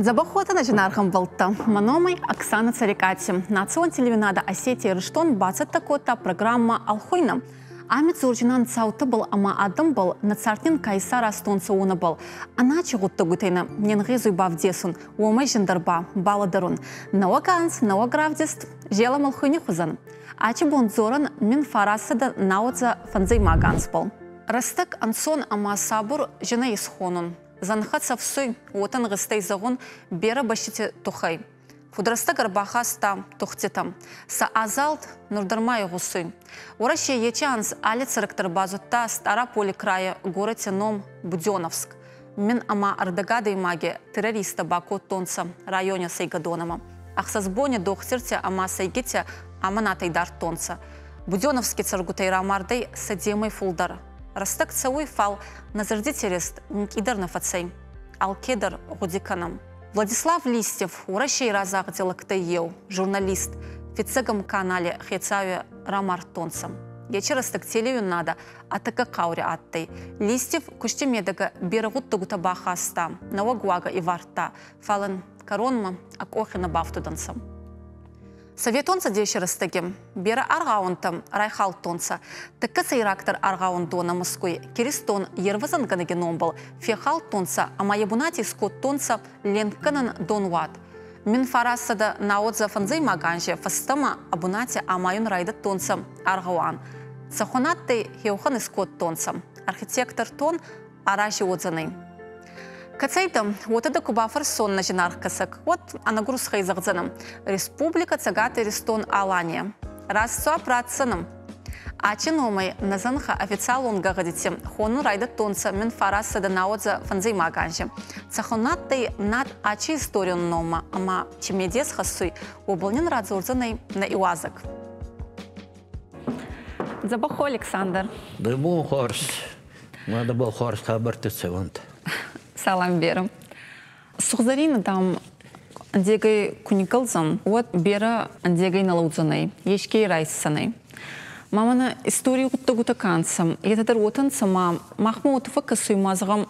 Забахота жинархам болта. Маномай Оксана Царикати. Национ телевинада Осетии Рыштон бацатта кота программа Алхойна. Амит Зурджинан цауты был, ама адым был, нацартнин кайсар астонца уна был. Аначи гутта гутайна, ненгизуй бавдесун, уомай жиндарба, баладарун. Науаканс, науагравдест, желам Алхойни хузан. Ачи бонзоран мин фарасада наудза фанзей маганс был. Растак ансон ама сабур жена исхонун. Занхатса всуй, отан гыстей загон, бера башите тухай. Фудраста гарбахаста тухтетам. Са азалт нурдармай гусуй. Уращи ечанс алец ректор базута стара поле края город ном Будённовск. Мин ама ардагада и маги террориста баку тонца районе Сайгадонама. Ахсазбоне дохтирте ама сайгите ама натайдар тонца. Будённовский царгутай рамардей садимый фулдар. Растак цауй фал назардитерест никидар на фацей, алкедар гудиканам. Владислав Листьев, уращей разах делактаев, журналист, в фицегом канале Хецаве Рамартонцам. Ечерастак телею надо, а така каури аттай. Листьев куштемедага берегут тагутабахаста, навагуага и варта, фален коронма, акохина бафтуданцам. Советонца дешерастаги, бера аргаунтам райхал тонца, така сайрактор аргаун дона Москвы, керистон ервазан ганагеном был, фехал тонца, а маябунати скот тонца ленканан донват. Мин фарасада наодза фанзей маганже, фастама абунати амаюн райда тонца аргауан. Сахонатты хеухан скот тонца, архитектор тон араши отзаный. Кацайдам, вот это кубафар сон на жинаркасак, вот анагрус хайзагдзаном. Республика цагаты рестон Алания. Расцуа пратсаном. А чиномай назанха официал он гагадите, хону райда тонца мен фараса да наодза фанзей маганже. Цахонаттай над ачи историю нома, ама чемедес хасуй, обланин радзурзаной на иуазак. Забахо, Александр. Да был хорс. Надо был хорс хабартыться вант. Салам берем. Сухзарина там андегай куникалзам, вот бера андегай налудзанай, ешкей райсанай. Мамана историю гутта канцам, и это ротан сама махмут факасуй мазгам,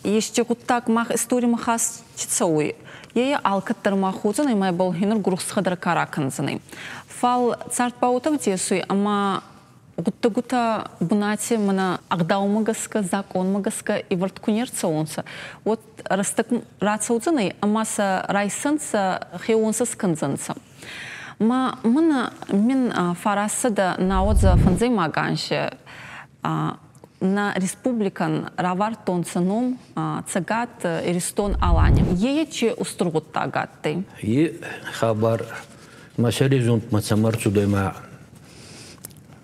еще гуттак мах историю махас чицауй. Я алкаттар махузанай май был хинур грусхадар караканзанай. Фал цартпаутак десуй, ама гутта бунати мана агдауmaгаска, законмагаска и варткунерца онса. Вот растак рацаудзанай, амаса райсанца хеонса сканзанца. Ма мана мин фарасада наодза фанзей маганше на республикан равар тонцаном цагат иристон Алани. Еече устругут тагатты. И хабар масаризунт мацамарцу дойма.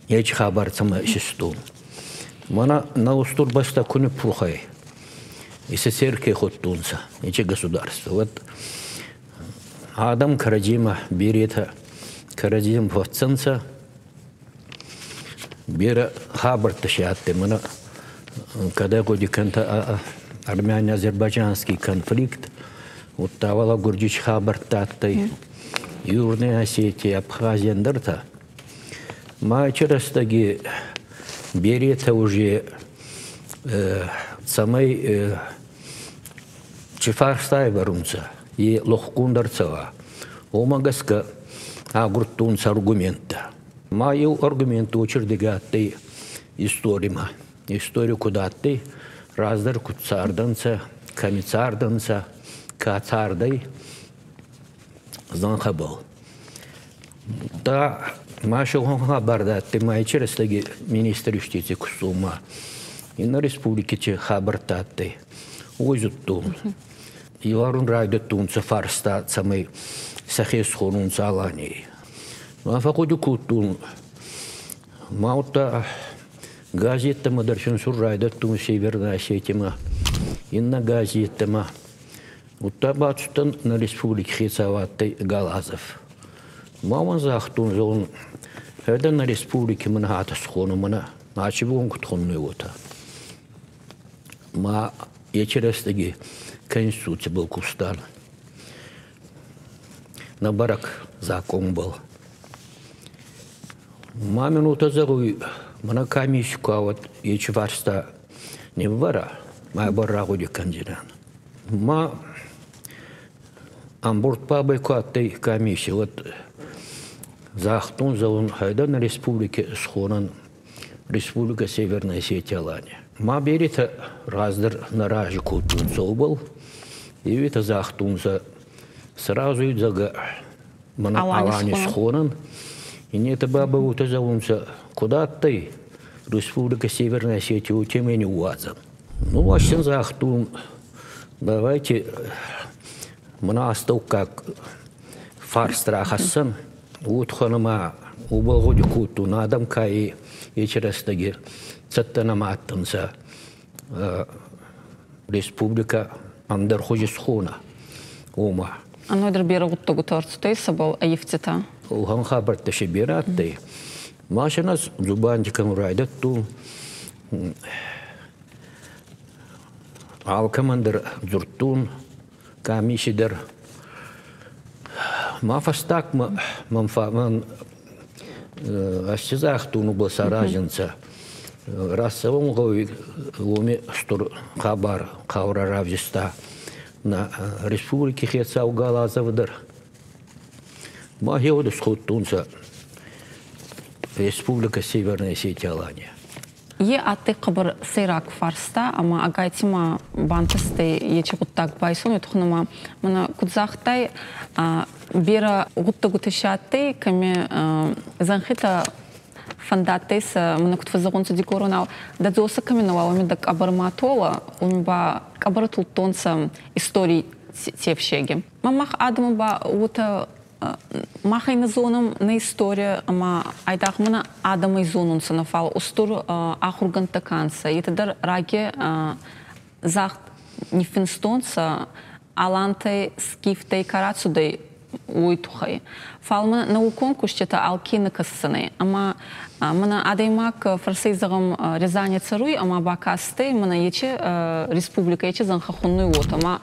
Еч хабар цама шестун. Мана на устурбаста куни пухай. И сесерке хоттунца. Ече государство. Вот Адам Карадима берет Карадим вовцанца. Бера хабар тащатты. Мана когда годи канта армяно-азербайджанский конфликт. Вот тавала гурдич хабар таттай. Южная Осетия, Абхазия, Ндарта. Ма черастаги берета уже самой чефарстай варунца и лохкундарцева. Омагаска агуртунца аргумента. Маю аргументы очердегатты историма. Историю куда-то раздар куцарданца, камицарданца, кацардай занхабал. Да, Машо хабарда, ты мои черестаги министр юстиции Кусума. И на республике че хабартаты. Озют тун. И варун райда тунца фарста самый сахес хонунца Алании. А факуду кутун. Маута газета мадаршин сур райда тун северная Осетия. И на газета Утабацтан на республике Хецаватый Галазов. Маман захтун зон. Это на республике Манхата схону мана. Начи вон кутхонную вота. Ма ечерестаги конституция был кустан. На барак закон был. Ма минута загуй. Мана камишка вот ечеварста не вара. Ма барагуди кандидат. Ма Амбурт пабай куаттай комиссия. Вот захтун заун хайдан республике схонан республика Северная Осетия Алания. Ма берет раздер на ражи кутун собол. И это захтун за сразу и зага мана Алания схонан. И не это баба вот заунца куда ты республика Северная Осетия у темы не уазан. Ну а сейчас захтун давайте мана остал как фар страхасан. Вот ханама убалгоди куту на адам кай и через таги цаттанаматтанса республика андерхожи схона ома. Оно дербера гутто гуторцтой собол аифтита. Ухан хабарта шибиратты. Машинас зубантикам райдат ту алкамандер зуртун камишидер. Мафастак мамфаман асчизахтуну был сараженца. Расовом говик ломе стур хабар кавра равжиста на республике хеца угалазавдар. Магеоды схуттунца республика Северная Осетия Алания. Е атты қыбыр сейрак фарста, ама агайтима бантысты ечі ғуттак байсон, етіхнама мұна күдзақтай бері ғутты ғутышатты, кәме занхита фандаттайсы мұна күтфазығынсы декоронау, дадзосы кәменава омедак абарматола, омеба кабары тұлттонсы истории тевшеге. Мамах адамы ба ғуты махайны зоном на история, ама айдах мына адамы зонун сынафал, устур ахурганта канса. И тогда раги захт нефинстонса алантай скифтай карацудай уйтухай. Фалма наукон кушчета алкины кассаны. Ама мына адаймак фарсейзагам Рязани царуй, ама бакастай мына ече республика ече занхахунный вот. Ама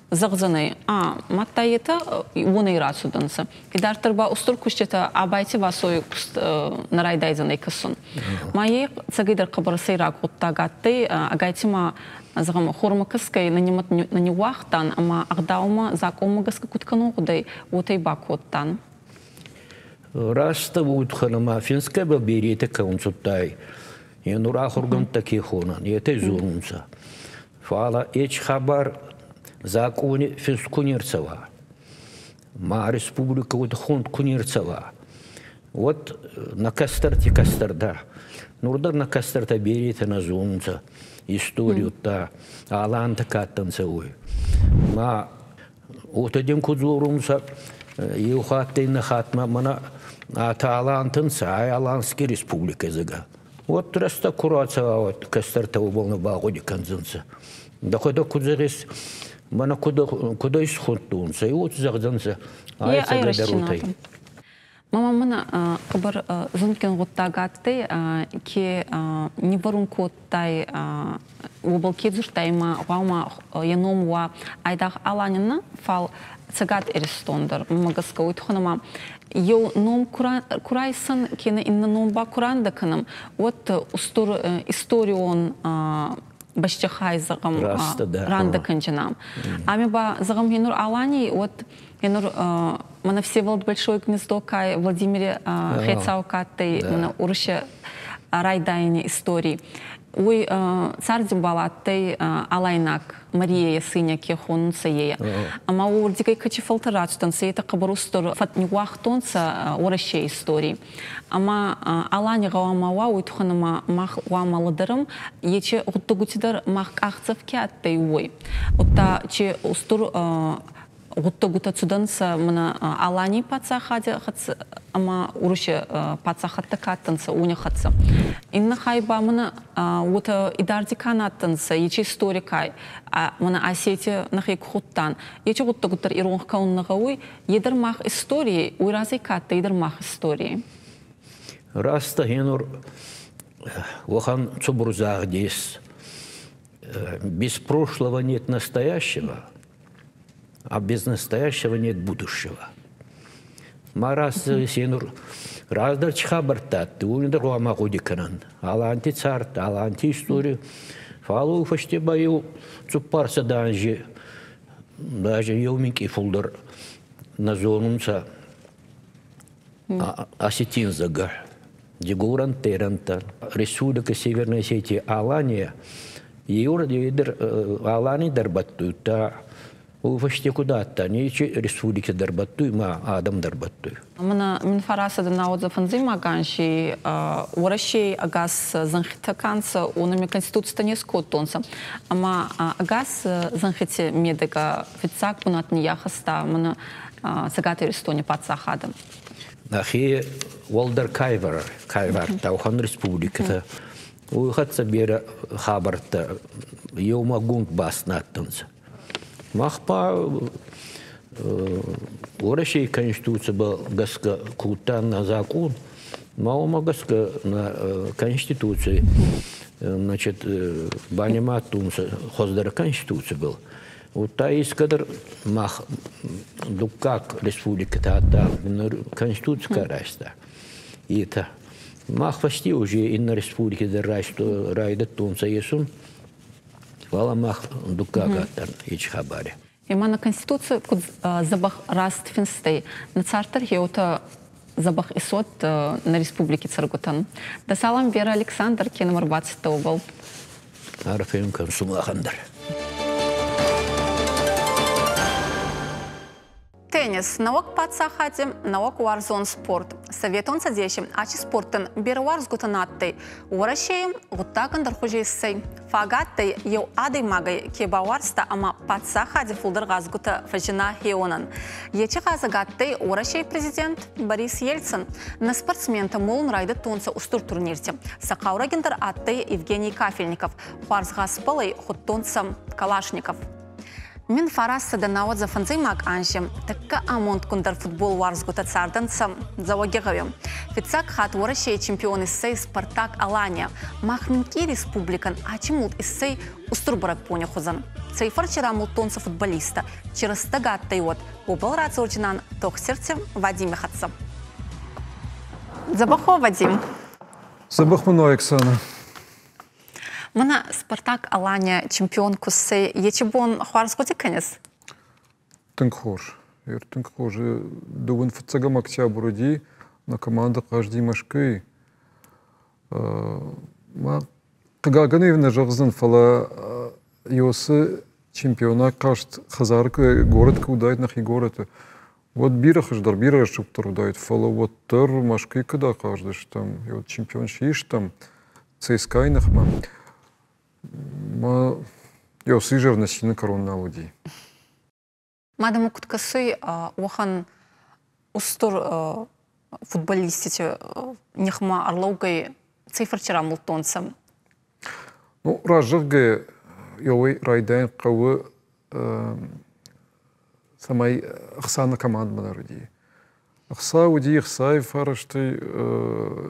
загзаны, матта ета уны рацуданса. И дартырба устур кушчета абайти васой нарайдайзаны касsun. Майе цагидар кабар сейрак уттагатты агайтима загам хормакаскай нанимат на невахтан, ама агдаума закомагаска кутканугдай утай бакоттан. Раста утханама финская баберите каунцуттай. И нура хурган такие хона, и это зурунца. Фала эч хабар законе финскунирцева. Ма республика вот хунд кунирцева. Вот на кастерте кастерда. Нурдар на кастерта берите на зунца. Историю та аланта каттанцевой. Ма вот один кудзурунца и ухатты на хатма мана ата алантынца, ай аланский республика зага. Вот раста курацева вот кастерта уболна багоди канзынца. Да хода кудзерес мана куда исходтунца, и вот загданца, ай цагадарутай. Мама мана кабар зункен гуттагатты ки не варункоттай убалки зуртайма гаума яномва айдах аланина фал цагат эрестондер магаска уйтханама ё ном курайсан кена инна номба куранда канам вот устур историон башчахай загам ранда канчанам амеба загам янур алани вот янур мана Всеволод Большое гнездо кай Владимире Хецаукаттой мана уруша райдайне истории. Ой, царь Димбалаттой алайнак Мария сыня кехонца ея. Ама урдикай качифалтарацтанца это кабарустор фатнюахтонца ураще истории. Ама алани гауамава уйтханама мах уамаладарам ече гуттагутидар мах ахцавки аттай ой. Отта че устур гуттагута цуданца мана алани пацахади хац ама уруше пацахатта каттанца уняхатца. Инна хайба мана ута идардиканаттанца ече историкай мана Осетия нахик хуттан ече гуттагутар иронхкауннагауй едер мах истории уйразай катта едер мах истории. Раста хенур вохан цубурзах дес. Без прошлого нет настоящего. А без настоящего нет будущего. Марас сенур раздар чхабартат, ты умидр ламагуди канан. Аланти царт, аланти историю. Фалу фаште баю цупарса данжи даже еуминки фулдер на зонунца осетинзага. Дегуран Теранта, Республика Северной Осетии, Алания, Юрдер Алани дарбатту, та почти куда-то, не республики дарбатту, ма Адам дарбатту. Мана минфараса на отзыв анзима ганши, ураши агас занхитаканца, унами конституция не скотонца, ама агас занхите медика фицак пунат нияхаста, мана сагаты рестоне пацахадам. Ахи Волдер Кайвар, Таухан Республика, уйхатся бера хабарта, еумагунг баснаттанца. Махпа урашей конституция был гаска кутан на закон, маума гаска на конституции, значит, баниматунца хоздер конституция был. Вот та из кадр мах дукак республика та конституция раста. И это мах почти уже и на республике дерайчто райдет тунца есун. Вала мах дукага тан ичхабаре. И на конституцию забах раст финстей на цартер еута забах исот на республике Царгутан. Да салам Вера Александр киномар 20 был. Арфем консумахандар. Теннис. Наук пацахати, наук варзон спорт. Советон садещим, ачи спортын беруарз гутанатты. Урашеем гутаган дархужейсей. Фагатты ев адый магай кебауарста, ама пацахати фулдыр газгута фажина хеонан. Ечи газагатты урашей президент Борис Ельцин на спортсмента молн райды тонца устур турнирте. Сақаурагендер атты Евгений Кафельников. Парзгаспалай хуттонца Калашников. Мен фараса да на отзыв анзимак аншем, такка амонт кундар футбол варзгута царданца завогегавем. Фицак хат урашей чемпион иссей Спартак Алания. Махминки республикан, а чемут иссей устурбарак поня хузан. Цей фарчера мултонца футболиста. Через тагаттай вот. Убал рад зорчинан тох сердце Вадим Михатца. Забахо, Вадим. Забахмуно, Оксана. Мана Спартак Алания чемпион кусей ечебон хуарсготи конец. Тынхор. Тынхор. Довын фацагам октябрь на команда каждый машкой. Ма кагаганевна жагзан фала йосы чемпиона кажд хазарка город кудает нахи город. Вот бирахаждар бирашуптар удает фала вот тер машкой когда каждый там и вот чемпион шиш там ЦСКА нахма. Ма йосы жирности на коронна луди. Мадам куткасы охан устор футболистите нехма орлаугай цифрчера мултонцам. Ну ражыргы йовый райдан кавы самай ахсана команда луди. Ахса уди ахсай фарашты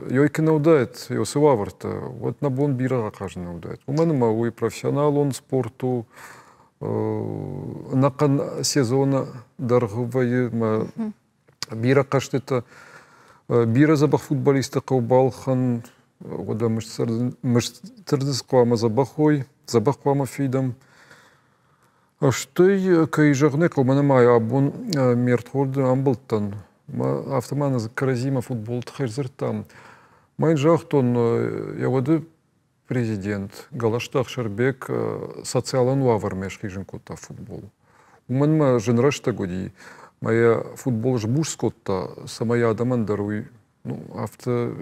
йойкина удает йосы ваварта. Вот на бон бира каждый удает. У меня мауи профессионал он спорту. Накан сезона даргывай бира каштета бира забах футболиста каубалхан года мыштырдыс квама забахой забах квама фидам а что кай жагне каумана май абун мертхорды амбылтан ма автомана каразима футбол тхерзер там май жахтон я воды президент Галаштах Шербек социалан вавар мешхижен кота футбол. У меня женрашта годи. Моя футбол жбуш скотта самая адаман даруй. Ну авто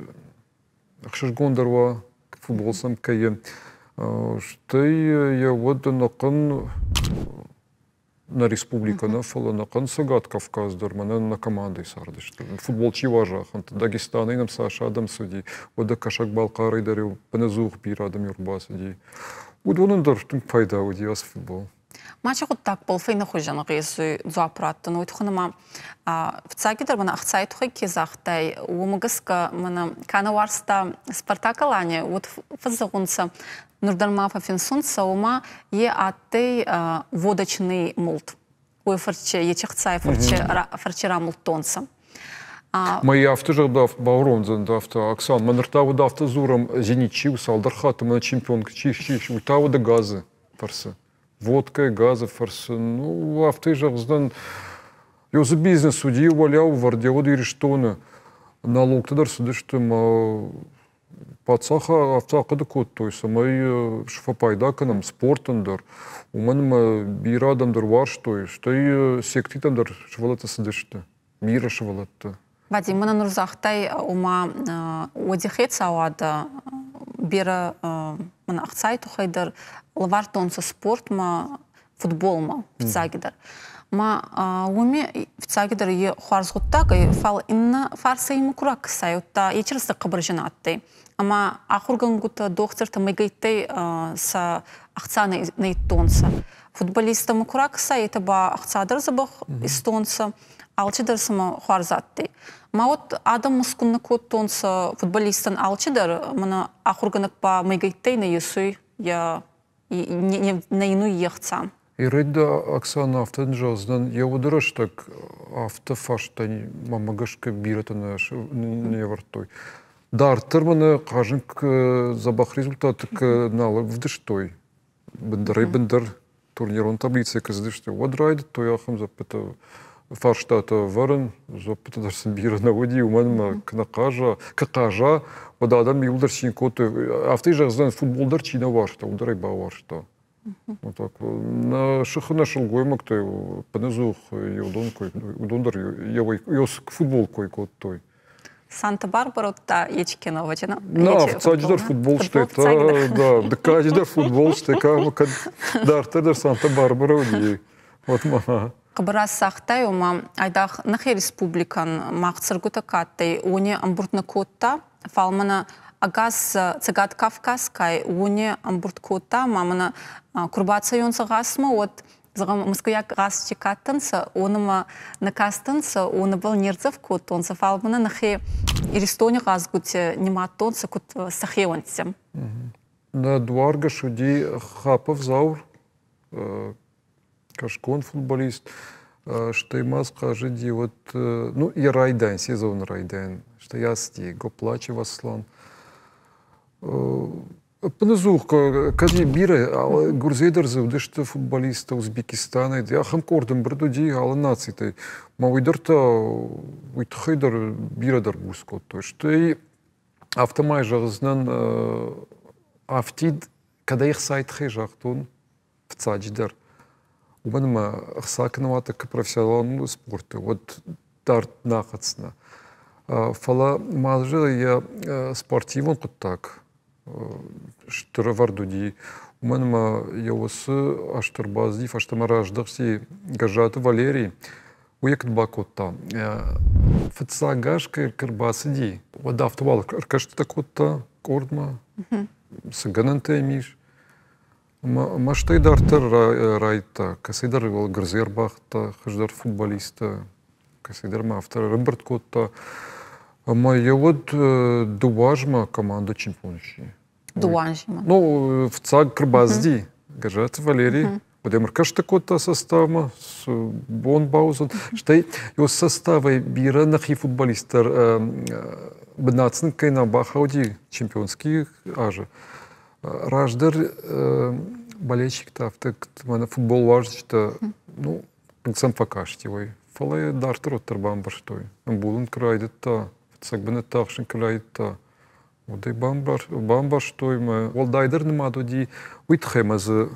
ахшгон дарва футбол сам кае. Что я вот након на республика на фала након сагат Кавказ дармана на команды сардыш. Футбол чиважа хант Дагестан инам Саша адам суди. Ода кашак Балкары дарю паназух бир адам юрба суди. Удонун дарштун пайда уди ас футбол. Матча вот так был фейна хожан гейсы зуапраттан уйтхунама в цаги дарбана ахцайтхой кезахтай умагаска мана канаварста Спартак Алания вот фазагунца Нурдармафа финсунца ума е атей водочный мулт. Ой фарче ечехцай фарчера мултонца. Мои автожардав Бауронзен давта Оксан манартаву давта зуром зеничив салдархата мана чемпион чиш утаву да газы фарса. водкой, газы фарсын. Ну, авты жағыздан өзі бизнес судей валяу варде оды ириштоны. Налогтадар судыштым пацаха автоақыды код тойса. Май шфапайда канам спортындар. Уманым бир адамдар вар штой. Штой сектитамдар швалата судышты. Мира швалатты. Вадим, мына Нұрзақтай ума одихет сауады бері мына ақцай тұқайдар лавар тонсы спорт ма футбол ма фицагидар. Ма уме фицагидар е хуарзғыттағы фал инна фарса имы курак сайутта ечірісті қыбыр жинатты. Ама ақырғынгыты доқтырты мегайттай са ақцаны нейттонсы. Футболистамы курак сай, это ба ақцадыр забық истонсы. Алчыдар сама хуарзатты. Ма вот адам мускунна код тонса футболистан алчыдар, мана ахурганак па мегайттай на юсуй, я на ину ехцам. И рейда Оксана автон жаздан, я удыраш так автофаштан мамагашка бирата не вартой. Дар тырманы кажынк забах результаты налог вдыштой. Бендар турнирон таблицы каздыштой. Вот райда то яхам запыта фарштата варен, запыта дарсын бира наводи, уманма какажа, вот адам юлдар синкоты. Авты жаздан футболдар чина варшта, ударай ба варшта. Вот так. На шахана шелгоймак той понизух удондар ёс футбол кой той. Санта-Барбара та ечкина вачина. На, в цадждар футбол что это, да, декадждар футбол что это, дартер Санта-Барбара уди. Вот ма. Кабарас сахтай ума айдах нахи республикан махцыргута каттай уни амбуртна котта фалмана агас цегат Кавказкай уни амбурт котта мамана курбаца йонса гасма от загам мускуяк гас чекаттанса оныма накастанса оны был нерзов кот онса фалмана нахи иристони газгуте нематонса кот сахеонсем. На дварга шуди хапов заур Кашкон футболист, что и маска жиди вот, ну и райден, сезон райден, что я сти, го плаче васлан. Понизух, кади биры, гурзейдер завдышты футболиста Узбекистана, я хамкордым бредуди, ала наций, ма уйдерта, уйтхайдер бирадар бускот, то что и автомай жағызынан автид, когда их сайт хайжахтун в цадждер. У меня хсакнувата к профессиональному спорту. Вот дарт нахацна. Фала мажа я спортивен вот так. Что вардуди. У меня я осы аштарбазди, фаштамараждахси гажаты Валерий. Уект бакота. Фацагашка карбасиди. Вот автовал каркашта такота кордма. Сагананте миш. Маштайдартер райта, касайдар Грзербахта, хаждар футболиста, касайдар мафтар Роберт Котта. Моя вот дуажма команда чемпионщи. Дуажма. Ну, в ЦАГ Карбазди, гажат Валерий. Подемр кашта Котта состава, с Бонбаузен. Штай его составы бира нахи футболистар бнацн кайна бахауди чемпионский аже. Раждар болельщик-то, автомана футбол важно, что, ну, сам покажете его. Фалай дартер от бамбар что. Булын крайдет-то, цагбене тахшин крайдет-то. Вот и бамбар что им. Волдайдер нема доди. Уитхемазы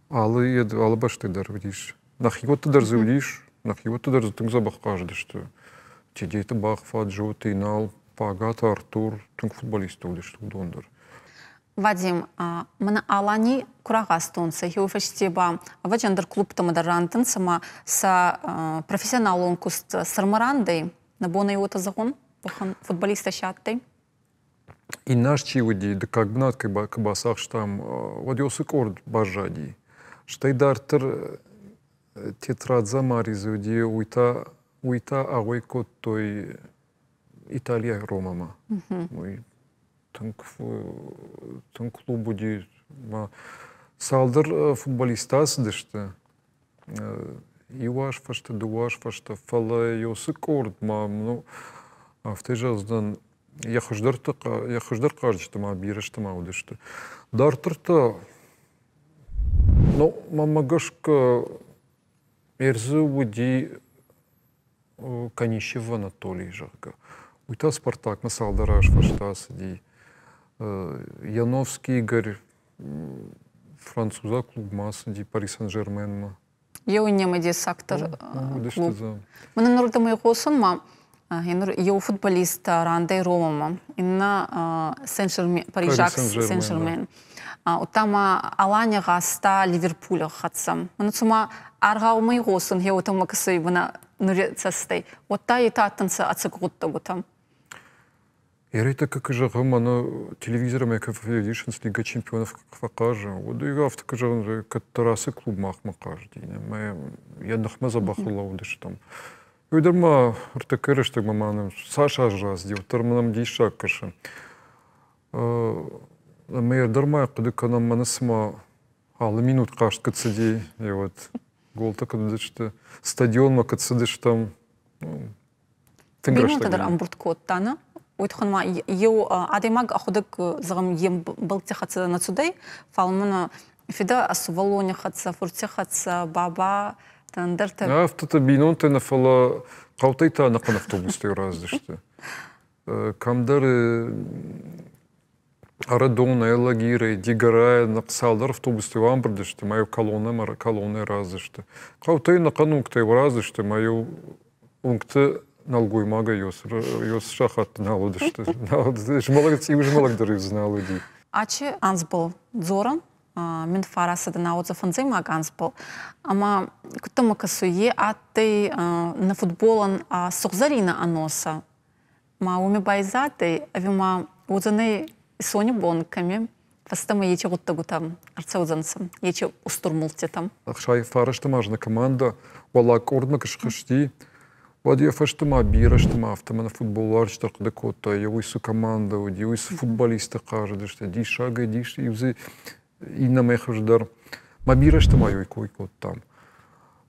алы баштайдар видишь. Нахиот-то дар завидишь, нахиот-то дар затың забах каждый, что тидей-то бах фаджу, тейнал, пагат, Артур, тың футболистов видишь, что дондер. Вадим, мана алани курагас тонса, хеуфештеба, ваджандер клуб тамадарантын сама са профессионал онкуст сармарандой, набона его загон, футболиста шаттой. И наш чиводи, да как бы над кабасах штам, вот его сыкорд бажади, штайдартер тетрад замаризуди, уйта авойко той Италия Ромама. Тын клубу ди салдыр футболистасы дышты. Иваш фашта, дуаш фашта, фала йосы корд, ну, авты жаздан я хождар каждый, ма бирышты ма удышты. Дартырта Ну, мамагашка мерзу уди Канищев Анатолий Жарга. Уйта Спартак, Масалдараш, Фаштас, ди Яновский Игорь, француза клуб Масса, ди Пари Сен-Жермен. Еу нема ди сактор клуб. Мен Нурда мой госын ма, еу футболист Рандай Рома, инна Пари Сен-Жермен. Утама Алания Гаста Ливерпуля хатсам. Цума аргау мой госын, еу там макасы вона нуре цастай. Вот та и та танца ацегутта гутам. Это как же на телевизоре, как видишь, Лига чемпионов покажу. Вот и гав так же, который клуб махма каждый. Я нахма забахала удиш там. Видимо, артакеры что маманом Саша раз дел, тормоном диша каша. Мы дарма, когда к нам манасма, минут каждый кацади, и вот гол так что стадион макацадиш там. Минута дар амбурткот тана. Уйтханма еу адемаг аходык загам ем балтехатса нацудай, фалмана фида асувалоня хатса, фуртехатса, баба, тандерте. Автото бинонте на фала каутайта на автобусте раздыште. Камдары Арадона, Элагиры, Дигара, Наксалдар автобусте вамбрдыште, мою колонны раздыште. Каутай на канукте раздыште, мою ункте налгуй мага йос шахат налудышты. Молодец, и уже молодец знал иди. Ачи ансбол зоран, мен фарасы да наудза фанзай маг ансбол. Ама кутама касуе атты на футболан сухзарина аноса. Ма уме байзаты, авима удзаны сони бонками. Фастама ече гутта-гутам, арцаудзансам, ече устурмулте там. Ахшай фарашта мажна команда, валак ордма кашхашти. Вот я фаштама бира, что мы автомана футболар, что когда кота, я уйсу команда, я уйсу футболиста каждый, что ди шага, ди и на мехаждар. Ма бира, что мою кой кот там.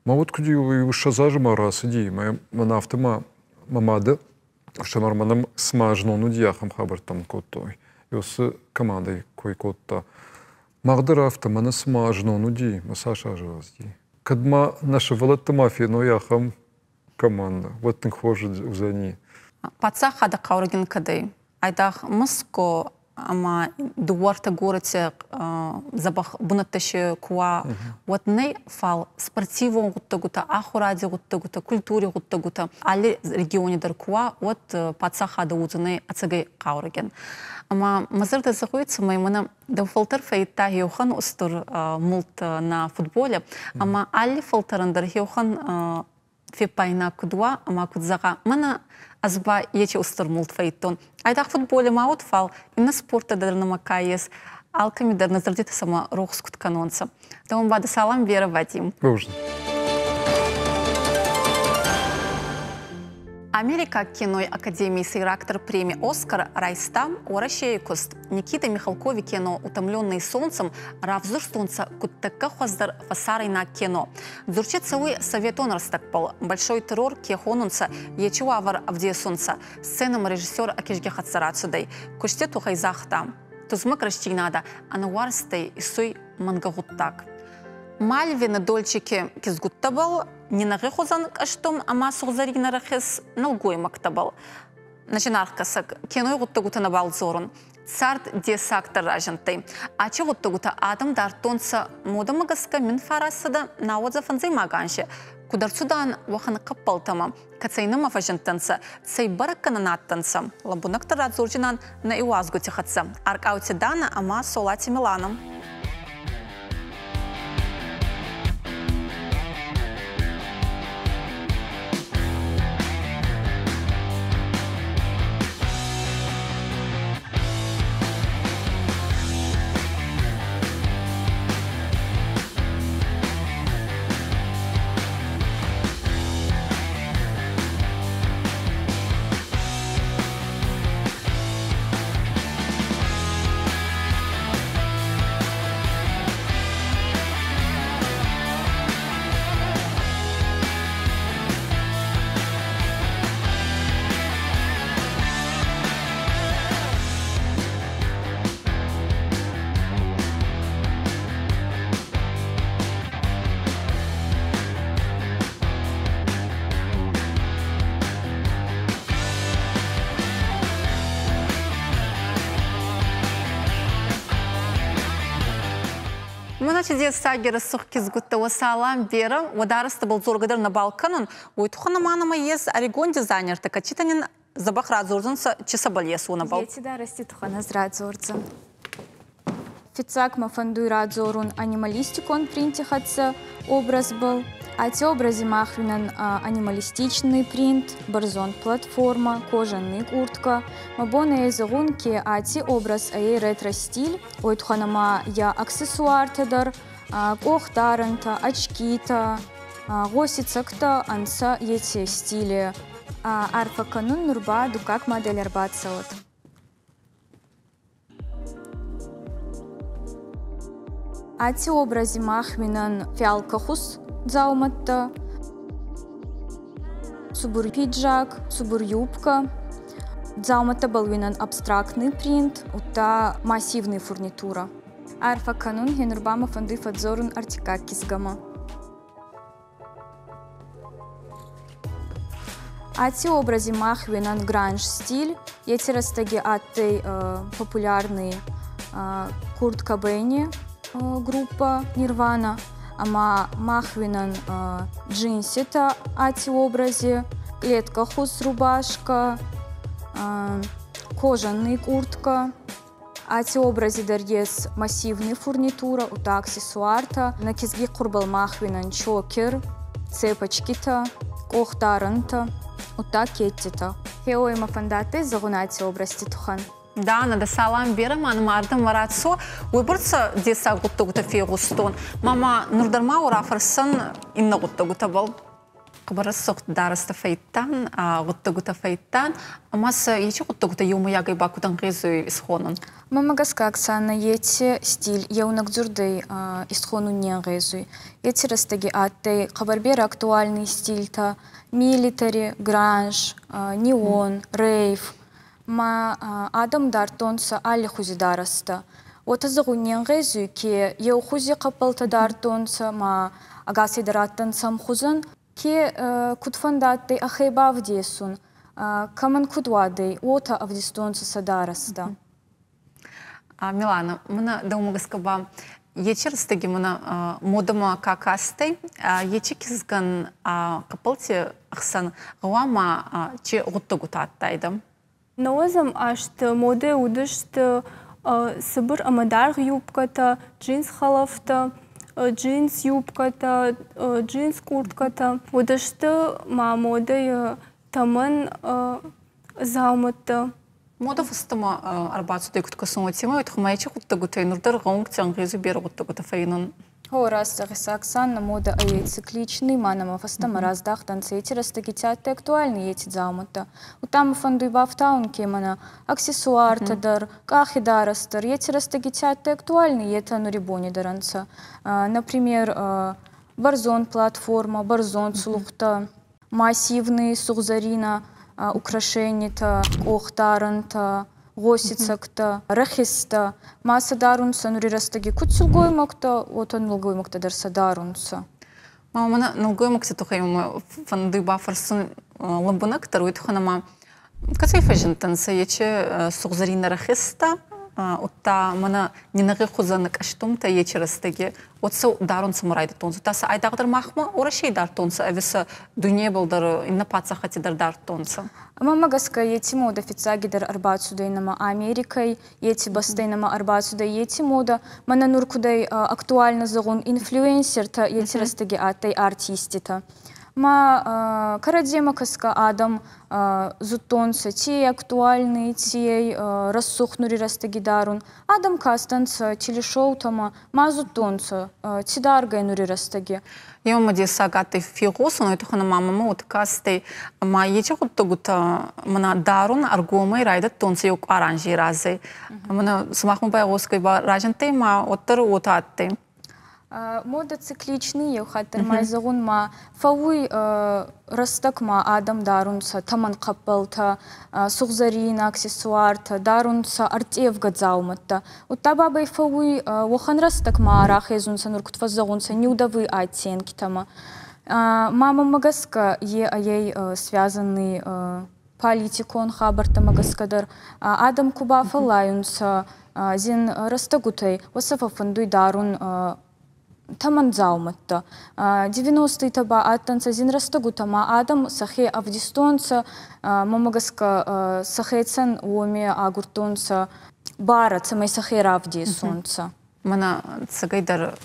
Ма вот куди у шазажа марас, ди, мана автома мамада, что нормально смажно, ну диахам хабар там котой. Йос командой кой кота. Магдара автомана смажно, ну ди, масаша раз ди. Кадма наша валата мафия, но яхам команда. Вот так хожу за ней. Паца хада каурген кадей. Айдах муско ама дуарта горите забах бунатташе куа. Вот не фал спортивом гуттагута, ахуради гуттагута, культуре гуттагута. Али регионе дар куа вот паца хада узуне ацагай каурген. Ама мазырда захуется маймана да фолтер фейта хеохан устур мулт на футболе. Ама али фолтерандар хеохан фепайна кудуа, ама кудзага. Мана азба ече устурмулт фейтон. Айдах футболе маут фал, инна спорта дарна макаес, алками дарна зардита сама рохскут канонца. Тому бада салам Вера Вадим. Можно. Америка кино академии сыйрактор премии «Оскар» Райстам Орашейкуст Никита Михалкови кино «Утомленный солнцем» равзурстунца куттакка хваздар фасарой на кино. Дзурчет савы советон растакпал. Большой террор кехонунца ечуавар авдесунца. Сценам режиссер акишге хатсарацудай. Куштет ухайзахта. Тузмак ращинада ануарстей исуй мангагуттак. Мальвина дольчики кизгуттабал, не нагрехозан каштом, ама сухзарина рахес налгой мактабал. Начинаркасак кино гуттагута на балзорун. Царт десактор ражентай. А че гуттагута адам дартонца мода магаска мин фарасада на отза фанзай маганше. Кударцудан вахан каппалтама. Кацайнама фажентанца. Цей бараккананаттанца. Лабунактар радзурджинан на иуазгутихатца. Аркаути дана ама солати Миланом. Мана чиде сагера сухкиз гутта осалам бері, ударысты был зоргадар на балканын, ойтухана манама ез орегон дизайнер, така читанин забах радзорзынса чиса балес уна бал. Ети да расти тухана радзорзын. Фицак мафандуй радзорун анималистикон принтихатса образ был. А те образы махвинан анималистичный принт, барзон платформа, кожаный куртка. Мабона езы гунки, а те образ ей ретро-стиль. Ойтуханама я аксессуар тедар, кохтарынта, очки-та, госицак-та, анса эти стили. Арфаканун нурба дукак модель арбатсаот. А те образы махвинан фиалкахус зауматта, субур пиджак, субур юбка. Зауматта балвинан абстрактный принт, ута массивный фурнитура. Арфа канун хенурбама фанды фадзорун артикак кизгама. А те образы махвинан гранж стиль, эти растаги атты популярный Курт Кобейни группа Нирвана. Ама махвинан джинсита ати образе, клетка хус рубашка, кожаный куртка. Ати образе дарьес массивный фурнитура, ута аксессуарта, на кизги курбал махвинан чокер, цепочки-та, кохтарынта, ута кеттита. Хеой мафандаты загунати образти тухан. Да, надо салам берем, а мардам варатсо. Выборца деса гутта гута фегустон. Мама нурдарма урафарсан инна гутта гута бал. Кабарасок дараста фейтан, гутта гута фейтан. Амаса ече гутта гута юма ягай бакутан гезу исхонун. Мама гаска Оксана ети стиль яунак дзурдей исхону не гезу. Ети растаги атты кабарбер актуальный стиль-та милитари, гранж, неон, рейв. Ма адам дартонса али хузи дараста. Ота загунен гезу ке еу хузи капалта дартонса ма агаси дараттан сам хузан ке кутфандатты ахейба авдесун каман кудвадей ота авдестонса садараста. Милана, мына даумагаскаба ечерстаги мына модама какастай ечекизган капалти ахсан гуама че гутта гута аттайдам. Наозам ашты моды удышты сыбыр амадар юбката, джинс халафта, джинс юбката, джинс куртката. Удышты ма моды таман зауматта. Мода фастама арбацу кутка суматима, это хмайче гутта гута нурдар гонг цангезу бер гутта гута фейнун. Раз Оксана мода ай цикличный манама фастама раздах танцети растагитяты актуальны ети заумата. Утам фандуй бафтаун кемана аксессуар тадар кахи дарастар ети растагитяты актуальны ета нурибони даранца. Например, барзон платформа, барзон слухта, массивный сухзарина украшения-та, охтаранта, госицак-та, рахиста, маса дарунса, нури растаги кутсулгоймакта, ота нулгоймакта дарса дарунса. Мама нулгоймакта тухайма фанды бафарсын ламбунактар, уйтуханама кацай фажинтанса, ече сухзарина рахиста, отта мана нинагы хузанак аштумта ече растаги, отса дарунса мурайда тонса. Таса айдағдар махма, орашей дар тонса, ависа дуне балдар, инна паца хати дар тонса. Мама гаска ети мода фицагидар арбацудайнама Америкой, ети бастайнама арбацудай ети мода, мана нуркудай актуально загун инфлюенсер-та ети растаги атай артисти-та. Ма карадема каска адам зутонса, те актуальные, те рассухнури растаги дарун. Адам кастанца, телешоу-тама, ма зутонса, те даргай нури растаги. Я мадия сагаты фигусу, но это хана мама мод касты, ма ече гутта гута мана дарун аргомай райда тонса юк оранжи разы. Мана смахму байгоской ба ражанты, ма оттар отатты. Мода цикличный, я хаттер майзагун ма фауй растак ма адам дарунса таман капалта сухзарина аксессуарта дарунса артев гадзауматта. Утта бабай фауй вохан растак ма арахезунса нуркутфазагунса неудовые оттенки тама. Мама магаска ей связанный политикон хабарта магаскадар адам куба фалаюнса зин растагутай осафа фандуй дарун таман зауматта. 90-й таба аттанца зинрастагу тама адам сахе авдистонца мамагаска сахецан уоме агуртонца бара цамай сахе равди сонца. Мана цагайдар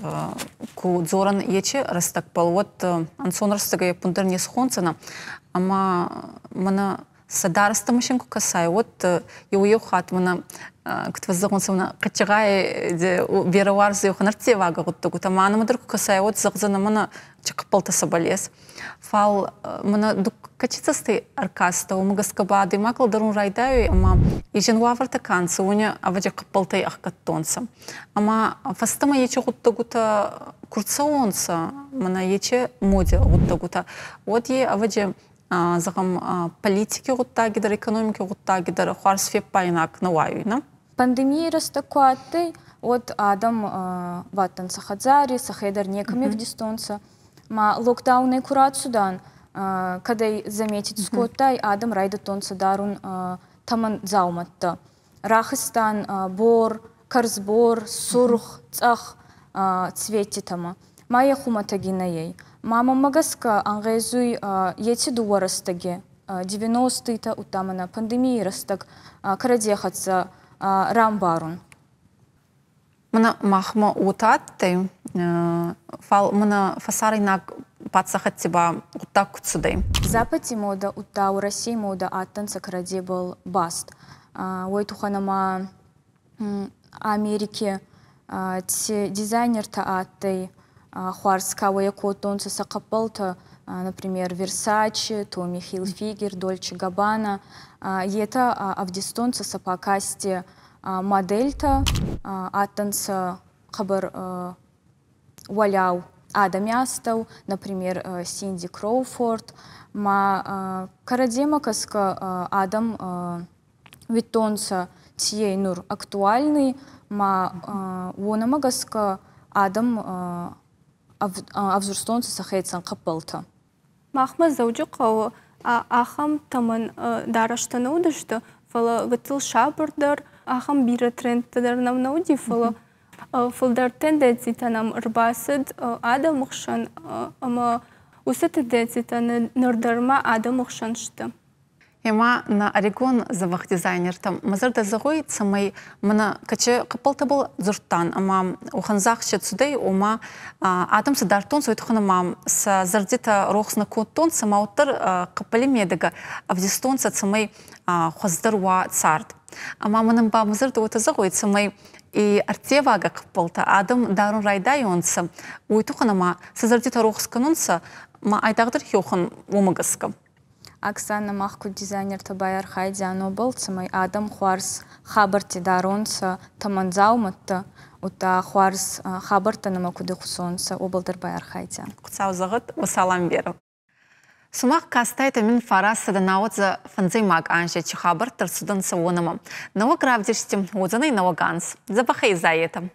ку зоран ече растакпал. Вот ансон растагай пундар не схонцана, ама мана садарастамышенку касай. Вот его хат мана кто загонсовна качагай вероварзы ханарте вага готтагу тамана мадырку касай. Вот загзана мана чакпалта сабалес. Фал мана дук качицасты аркаста умагаскабады макал дарун райдаю, ама ижен ваварта канца уня аваджа капалтай ахкаттонца. Ама фастама ече готтагута курцаонца мана ече моде готтагута. Вот е аваджа загам политики готтагидар, экономики готтагидар, хуарсфеп пайнак наваюйна. Пандемия растакуатты от адам ваттан сахадзари, сахайдар неками в дистонца. Ма локдауны курацудан, кадай заметить скоттай, адам райда тонца дарун таман зауматта. Рахистан, бор, карсбор, сурх, цах, цвети тама. Майя хуматагина ей. Мама магаска ангайзуй ети дуарастаги. 90-та утамана пандемии растак карадехатса рамбарун. Мана махма утатты, фал мана фасаринак пацахат тебя утак куцудай. Западе мода ута у России мода аттанца караде был баст. Ой туханама Америке дизайнер та аттай хуарска ой котонца сакапалта, например, Versace, Tommy Hilfiger, Dolce Gabbana. Ета авдистонца сапакасте модельта аттанца хабар валяу адамястау, например, Синди Кроуфорд. Ма карадемакаска адам витонца тией нур актуальный, ма вонамагаска адам авзурстонца сахайцан капалта. Махма зауджуқау ахам таман дараштаны удышты, фала ватыл шабырдар, ахам бира трендтадар нам науди, фала фалдар тенденции танам рбасыд адам ұқшан, ама усы тенденции таны нырдарма адам ұқшан шты. Ема на Орегон завах дизайнер там мазарда загой цамай мана каче капалта был зуртан, ама уханзах шецудей ума адам садартон сойтухана мам с зардита рохсна коттон самаутар капали медега авдистонца цамай хоздарва царт. Ама манам ба мазарда ута загой цамай и артевага капалта адам дарун райдайонца уйтухана ма с зардита рохсканунца ма айдагдыр хёхан умагаска. Оксана махку дизайнер табайар хайдяно был, цамай адам хуарс хабарти даронца таманзауматта, ута хуарс хабарта намакуды хусонца обалдар байар хайдян. Куцау загыт усалам веру. Сумах кастайта мин фараса да наудза фанзаймак анже чи хабар тарсудан савонама. Нава гравдиштим удзаны нава ганс. Забахай за это.